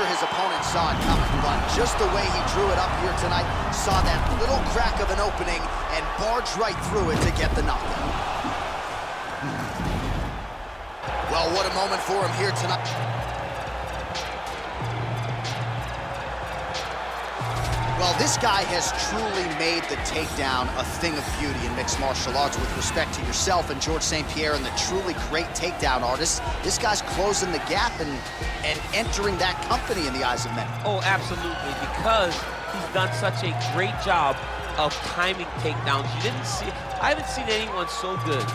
sure his opponent saw it coming, but just the way he drew it up here tonight, saw that little crack of an opening and barged right through it to get the knockout. Well, what a moment for him here tonight. Well, this guy has truly made the takedown a thing of beauty in mixed martial arts. With respect to yourself and George St. Pierre and the truly great takedown artists, this guy's closing the gap and entering that company in the eyes of many. Oh, absolutely, because he's done such a great job of timing takedowns. I haven't seen anyone so good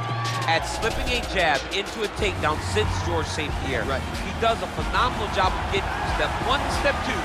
at slipping a jab into a takedown since George St. Pierre. Right. He does a phenomenal job of getting from step one to step two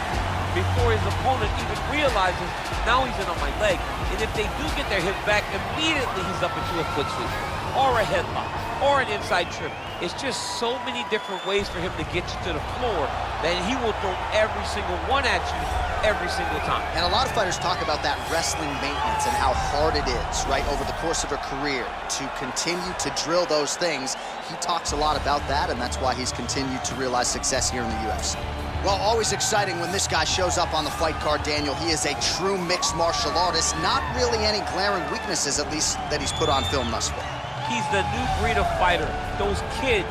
before his opponent even realizes now he's in on my leg. And if they do get their hip back, immediately he's up into a foot sweep, or a headlock, or an inside trip. It's just so many different ways for him to get you to the floor that he will throw every single one at you every single time. And a lot of fighters talk about that wrestling maintenance and how hard it is, right, over the course of a career to continue to drill those things. He talks a lot about that, and that's why he's continued to realize success here in the UFC. Well, always exciting when this guy shows up on the fight card, Daniel. He is a true mixed martial artist. Not really any glaring weaknesses, at least, that he's put on film thus far. He's the new breed of fighter. Those kids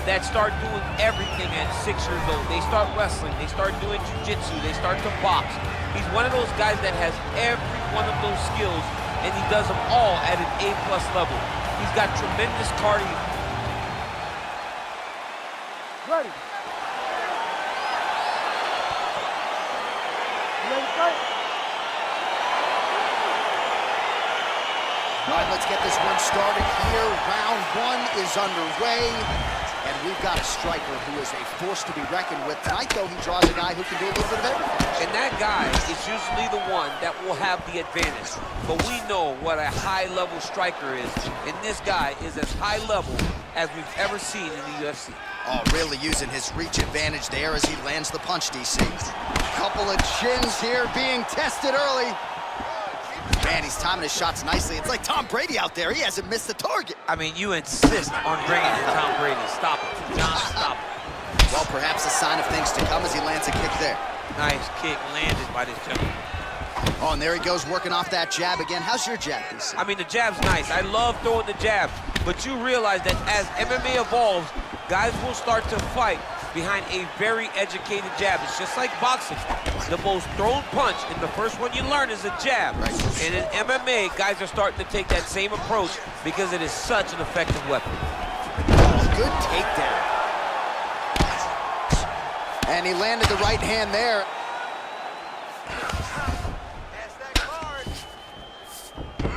that start doing everything at 6 years old. They start wrestling, they start doing jiu-jitsu, they start to box. He's one of those guys that has every one of those skills, and he does them all at an A+ level. He's got tremendous cardio. Ready. All right, let's get this one started here. Round one is underway, and we've got a striker who is a force to be reckoned with. Tonight, though, he draws a guy who can do a little bit of everything. And that guy is usually the one that will have the advantage. But we know what a high-level striker is, and this guy is as high-level as we've ever seen in the UFC. Oh, really using his reach advantage there as he lands the punch, DC. Couple of chins here being tested early. Man, he's timing his shots nicely. It's like Tom Brady out there. He hasn't missed the target. I mean, you insist on bringing in Tom Brady. Stop it, John, stop it. Well, perhaps a sign of things to come as he lands a kick there. Nice kick landed by this gentleman. Oh, and there he goes, working off that jab again. How's your jab, DC? I mean, the jab's nice. I love throwing the jab. But you realize that as MMA evolves, guys will start to fight behind a very educated jab. It's just like boxing. The most thrown punch, and the first one you learn is a jab. Right. And in MMA, guys are starting to take that same approach because it is such an effective weapon. Oh, good takedown. And he landed the right hand there.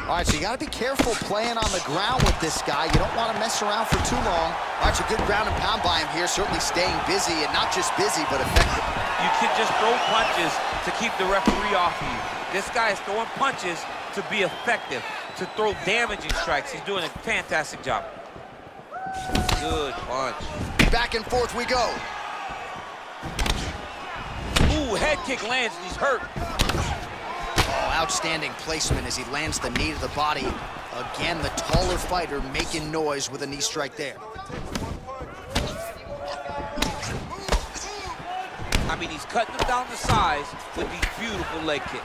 All right, so you got to be careful playing on the ground with this guy. You don't want to mess around for too long. All right, so good ground and pound by him here, certainly staying busy, and not just busy, but effective. You can just throw punches to keep the referee off of you. This guy is throwing punches to be effective, to throw damaging strikes. He's doing a fantastic job. Good punch. Back and forth we go. Ooh, head kick lands, and he's hurt. Oh, outstanding placement as he lands the knee to the body. Again, the taller fighter making noise with a knee strike there. I mean, he's cutting them down to size with these beautiful leg kicks.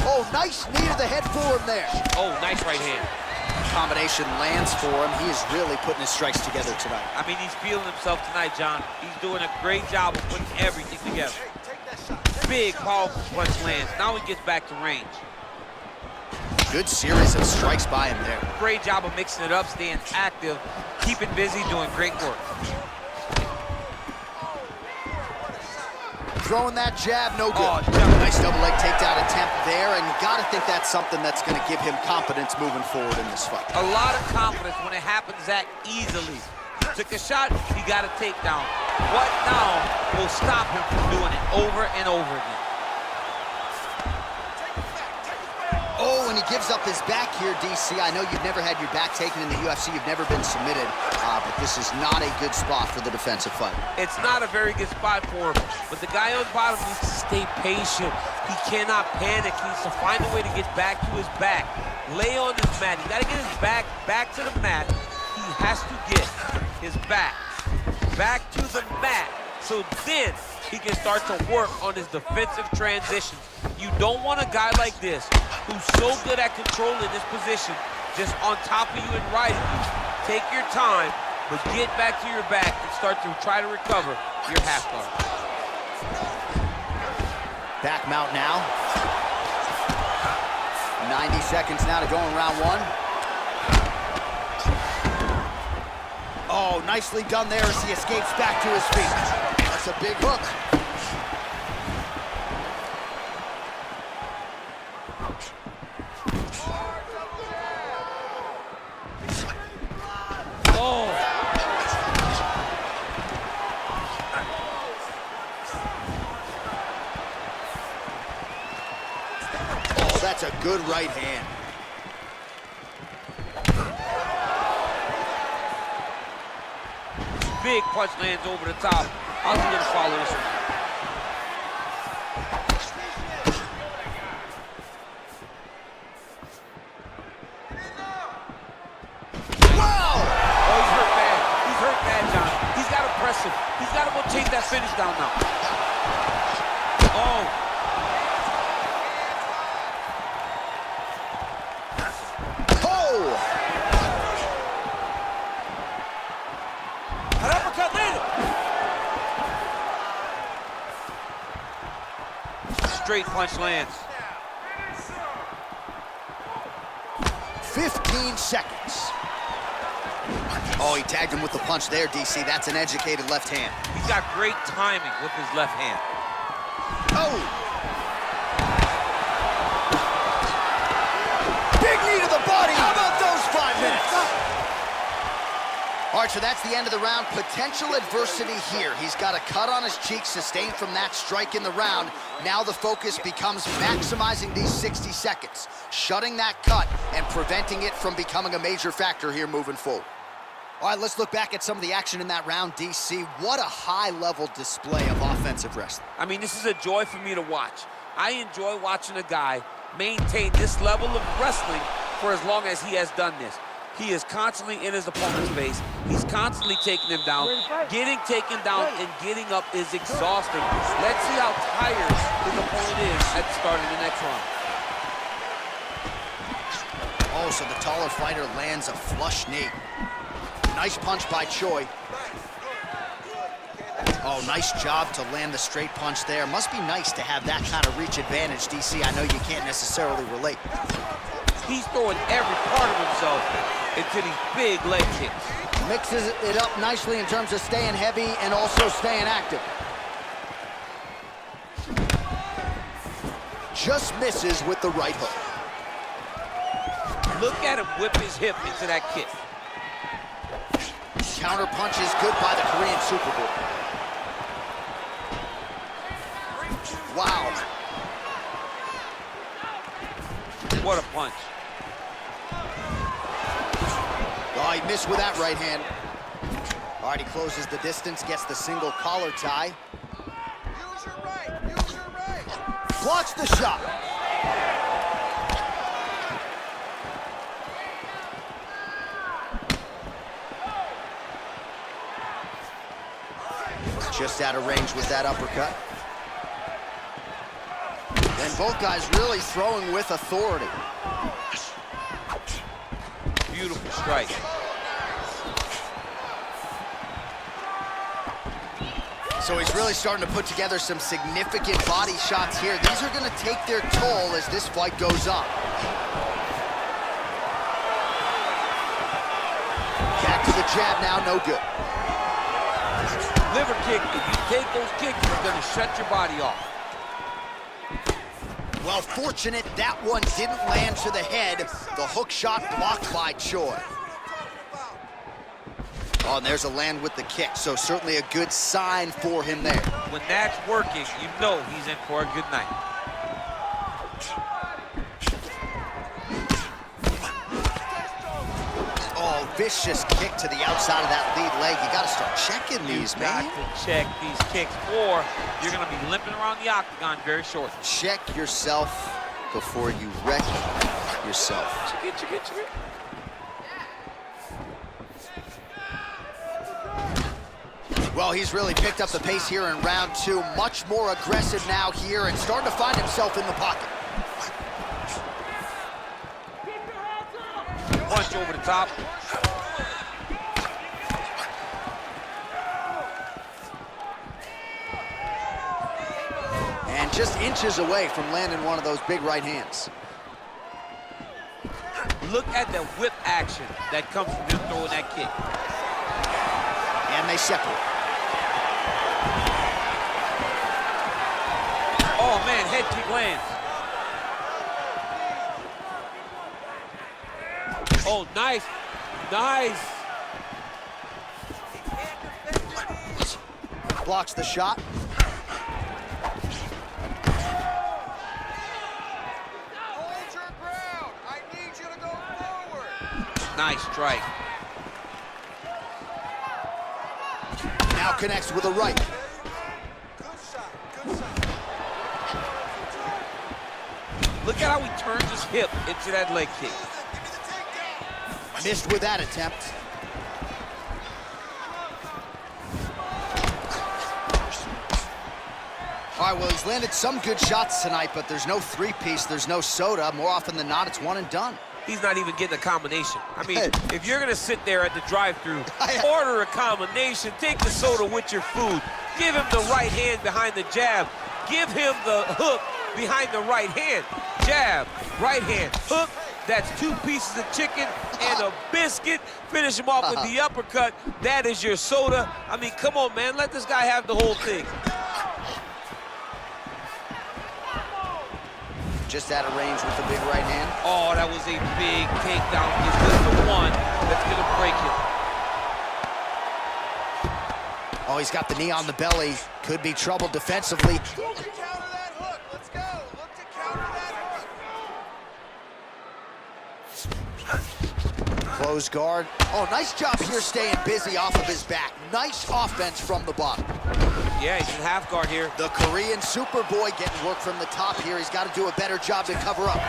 Oh, nice knee to the head for him there. Oh, nice right hand. Combination lands for him. He is really putting his strikes together tonight. I mean, he's feeling himself tonight, John. He's doing a great job of putting everything together. Big, powerful punch lands. Now he gets back to range. Good series of strikes by him there. Great job of mixing it up, staying active, keeping busy, doing great work. Throwing that jab, no good. Oh, nice double leg takedown attempt there, and you got to think that's something that's going to give him confidence moving forward in this fight. A lot of confidence when it happens that easily. Took a shot, he got a takedown. What now will stop him from doing it over and over again? Oh, and he gives up his back here, DC. I know you've never had your back taken in the UFC. You've never been submitted, but this is not a good spot for the defensive fighter. It's not a very good spot for him, but the guy on the bottom needs to stay patient. He cannot panic. He needs to find a way to get back to his back. Lay on his mat. He got to get his back to the mat. He has to get his back to the mat. So then he can start to work on his defensive transitions. You don't want a guy like this who's so good at controlling this position, just on top of you and riding you. Take your time, but get back to your back and start to try to recover your half guard. Back mount now. 90 seconds now to go in round one. Oh, nicely done there as he escapes back to his feet. That's a big hook. Oh. Oh, that's a good right hand. Big punch lands over the top. How's he gonna follow this one? Wow! Oh, he's hurt bad. He's hurt bad, John. He's got to press him. He's got to go chase that finish down now. Oh. Oh! An uppercut landed. Straight punch lands. 15 seconds. Oh, he tagged him with the punch there, DC. That's an educated left hand. He's got great timing with his left hand. Oh! Big knee to the body. How about those 5 minutes? All right, so that's the end of the round. Potential adversity here. He's got a cut on his cheek sustained from that strike in the round. Now the focus becomes maximizing these 60 seconds, shutting that cut and preventing it from becoming a major factor here moving forward. All right, let's look back at some of the action in that round, DC. What a high-level display of offensive wrestling. I mean, this is a joy for me to watch. I enjoy watching a guy maintain this level of wrestling for as long as he has done this. He is constantly in his opponent's face. He's constantly taking him down. Getting taken down and getting up is exhausting. Let's see how tired his opponent is at the start of the next round. Oh, so the taller fighter lands a flush knee. Nice punch by Choi. Oh, nice job to land the straight punch there. Must be nice to have that kind of reach advantage, DC. I know you can't necessarily relate. He's throwing every part of himself into these big leg kicks. Mixes it up nicely in terms of staying heavy and also staying active. Just misses with the right hook. Look at him whip his hip into that kick. Counter punch is good by the Korean Superboy. Wow. What a punch. Oh, he missed with that right hand. All right, he closes the distance, gets the single collar tie. Use your right, use your right. Blocks the shot. Just out of range with that uppercut. And both guys really throwing with authority. Beautiful strike. So he's really starting to put together some significant body shots here. These are going to take their toll as this fight goes on. Back to the jab now, no good. Liver kick, if you take those kicks, it's gonna shut your body off. Well, fortunate that one didn't land to the head. The hook shot blocked by Choi. Oh, and there's a land with the kick, so certainly a good sign for him there. When that's working, you know he's in for a good night. Oh, vicious kick to the outside of that lead leg. You got to start checking these, man. You got to check these kicks, or you're going to be limping around the octagon very shortly. Check yourself before you wreck yourself. Check it. Well, he's really picked up the pace here in round two. Much more aggressive now here and starting to find himself in the pocket. Punch over the top. And just inches away from landing one of those big right hands. Look at the whip action that comes from him throwing that kick. And they separate. Oh, man, head kick lands. Oh, nice. Nice. Blocks the shot. Hold your ground. I need you to go forward. Nice strike. Now connects with a right. Good shot. Good shot. Look at how he turns his hip into that leg kick. Give me the takedown. Missed with that attempt. All right, well, he's landed some good shots tonight, but there's no three-piece, there's no soda. More often than not, it's one and done. He's not even getting a combination. I mean, if you're gonna sit there at the drive-thru, I- order a combination, take the soda with your food, give him the right hand behind the jab, give him the hook behind the right hand. Jab, right hand, hook, that's 2 pieces of chicken and a biscuit. Finish him off with the uppercut. That is your soda. I mean, come on, man, let this guy have the whole thing. Just out of range with the big right hand. Oh, that was a big takedown. It's just the one that's gonna break him. Oh, he's got the knee on the belly. Could be trouble defensively. Look to counter that hook. Let's go. Look to counter that hook. Close guard. Oh, nice job here staying busy off of his back. Nice offense from the bottom. Yeah, he's in half guard here. The Korean Superboy getting work from the top here. He's got to do a better job to cover up.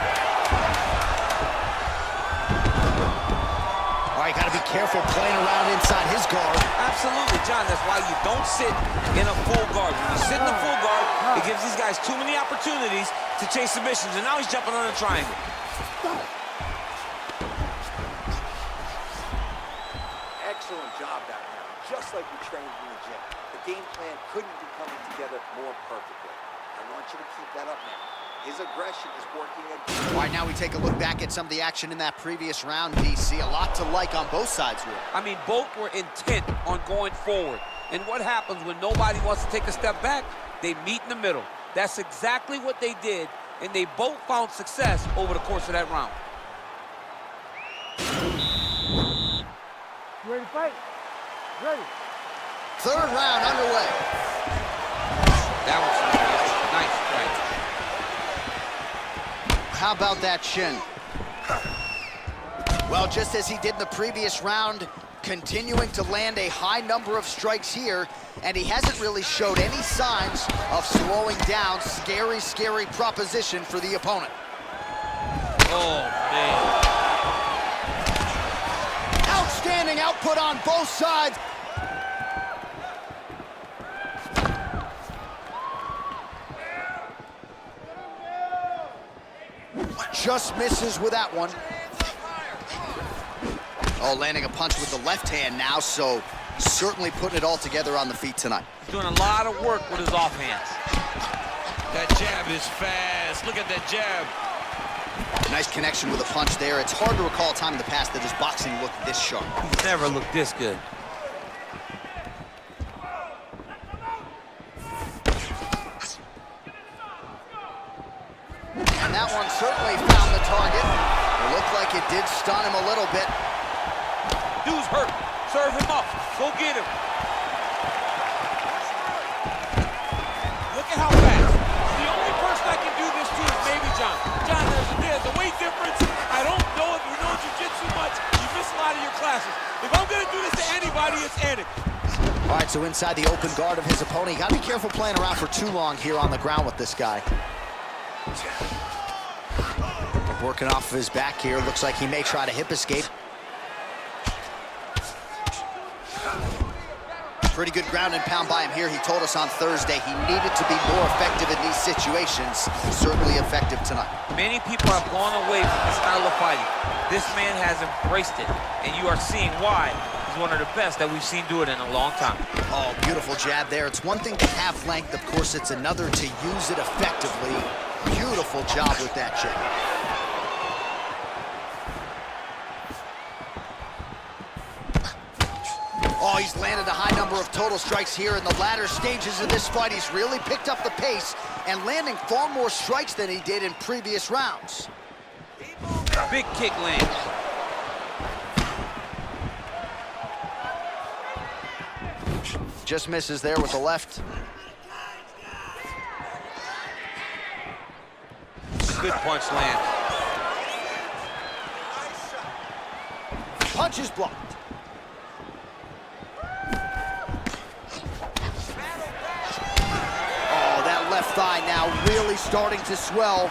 All right, got to be careful playing around inside his guard. Absolutely, John. That's why you don't sit in a full guard. When you sit in a full guard, it gives these guys too many opportunities to chase submissions, and now he's jumping on a triangle. Excellent job down there, just like you trained in the gym. The game plan couldn't be coming together more perfectly. I want you to keep that up now. His aggression is working again. All right, now we take a look back at some of the action in that previous round, DC. A lot to like on both sides here. I mean, both were intent on going forward. And what happens when nobody wants to take a step back? They meet in the middle. That's exactly what they did, and they both found success over the course of that round. You ready to fight? Ready. Third round underway. That was nice strike. How about that shin? Well, just as he did in the previous round, continuing to land a high number of strikes here, and he hasn't really showed any signs of slowing down. Scary, scary proposition for the opponent. Oh, man. Outstanding output on both sides. Just misses with that one. Oh, landing a punch with the left hand now, so certainly putting it all together on the feet tonight. He's doing a lot of work with his offhands. That jab is fast. Look at that jab. Nice connection with a punch there. It's hard to recall a time in the past that his boxing looked this sharp. He's never looked this good. And that one certainly found the target. It looked like it did stun him a little bit. Dude's hurt. Serve him up. Go get him. Look at how fast. The only person I can do this to is maybe John. John, there's a weight difference. I don't know if you know jiu-jitsu much. You miss a lot of your classes. If I'm going to do this to anybody, it's Anik. All right, so inside the open guard of his opponent, you got to be careful playing around for too long here on the ground with this guy. Working off of his back here. Looks like he may try to hip escape. Pretty good ground and pound by him here. He told us on Thursday he needed to be more effective in these situations. Certainly effective tonight. Many people have gone away from this style of fighting. This man has embraced it, and you are seeing why. He's one of the best that we've seen do it in a long time. Oh, beautiful jab there. It's one thing to have length. Of course, it's another to use it effectively. Beautiful job with that jab. Oh, he's landed a high number of total strikes here in the latter stages of this fight. He's really picked up the pace and landing far more strikes than he did in previous rounds. Big kick lands. Just misses there with the left. Good punch lands. Punch is blocked. Oh, that left thigh now really starting to swell.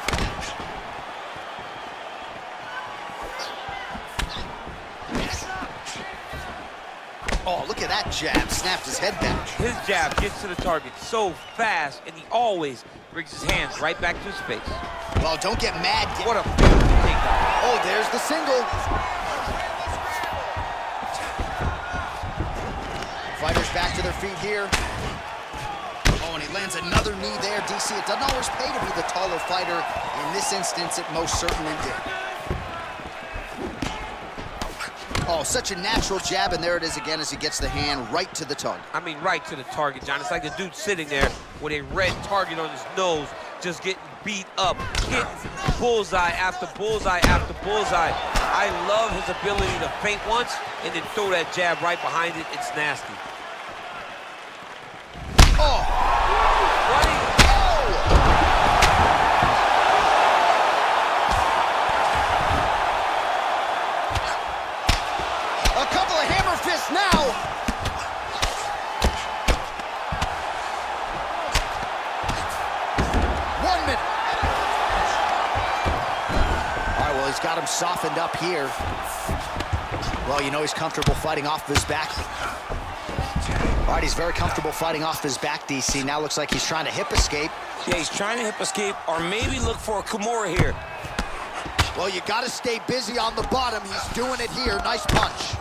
Oh, look at that jab. Snapped his head back. His jab gets to the target so fast, and he always brings his hands right back to his face. Well, don't get mad. What a beautiful takedown. Oh, there's the single. Fighters back to their feet here. Oh, and he lands another knee there. DC, it doesn't always pay to be the taller fighter. In this instance, it most certainly did. Oh, such a natural jab, and there it is again as he gets the hand right to the target. I mean, right to the target, John. It's like the dude sitting there with a red target on his nose, just getting beat up, hitting bullseye after bullseye after bullseye. I love his ability to feint once and then throw that jab right behind it. It's nasty. Oh! Running. A couple of hammer fists now. He's got him softened up here. Well, you know he's comfortable fighting off his back. All right, he's very comfortable fighting off his back, DC. Now looks like he's trying to hip escape. Yeah, he's trying to hip escape or maybe look for a Kimura here. Well, you got to stay busy on the bottom. He's doing it here. Nice punch.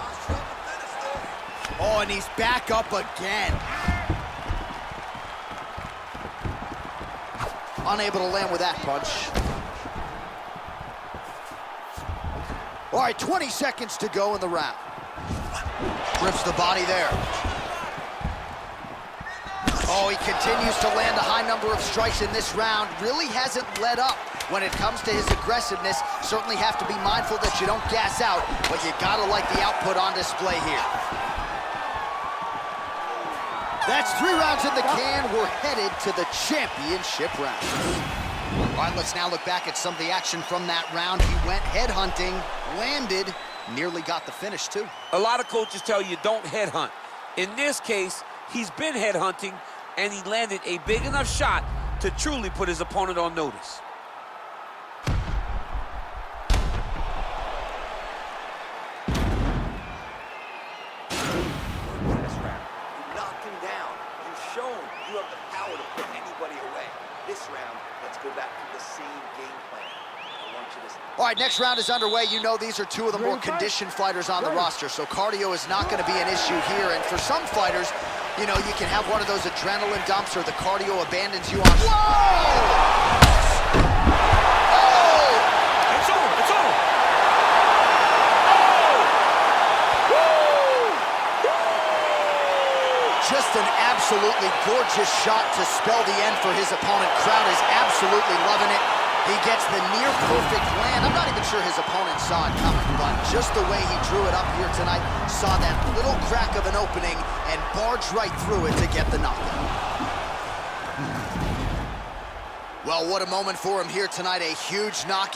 Oh, and he's back up again. Unable to land with that punch. All right, 20 seconds to go in the round. Rips the body there. Oh, he continues to land a high number of strikes in this round. Really hasn't let up when it comes to his aggressiveness. Certainly have to be mindful that you don't gas out, but you gotta like the output on display here. That's 3 rounds in the can. We're headed to the championship round. All right, let's now look back at some of the action from that round. He went headhunting, landed, nearly got the finish too. A lot of coaches tell you don't headhunt. In this case, he's been headhunting, and he landed a big enough shot to truly put his opponent on notice. Shown you have the power to put anybody away. This round, let's go back to the same game plan. I want you to... All right, next round is underway. You know these are two of the more conditioned fighters on the roster, so cardio is not going to be an issue here. And for some fighters, you know, you can have one of those adrenaline dumps or the cardio abandons you on. Whoa! Oh! It's over, it's over. Just an absolutely gorgeous shot to spell the end for his opponent. Crowd is absolutely loving it. He gets the near-perfect land. I'm not even sure his opponent saw it coming, but just the way he drew it up here tonight, saw that little crack of an opening and barged right through it to get the knockout. Well, what a moment for him here tonight. A huge knockout.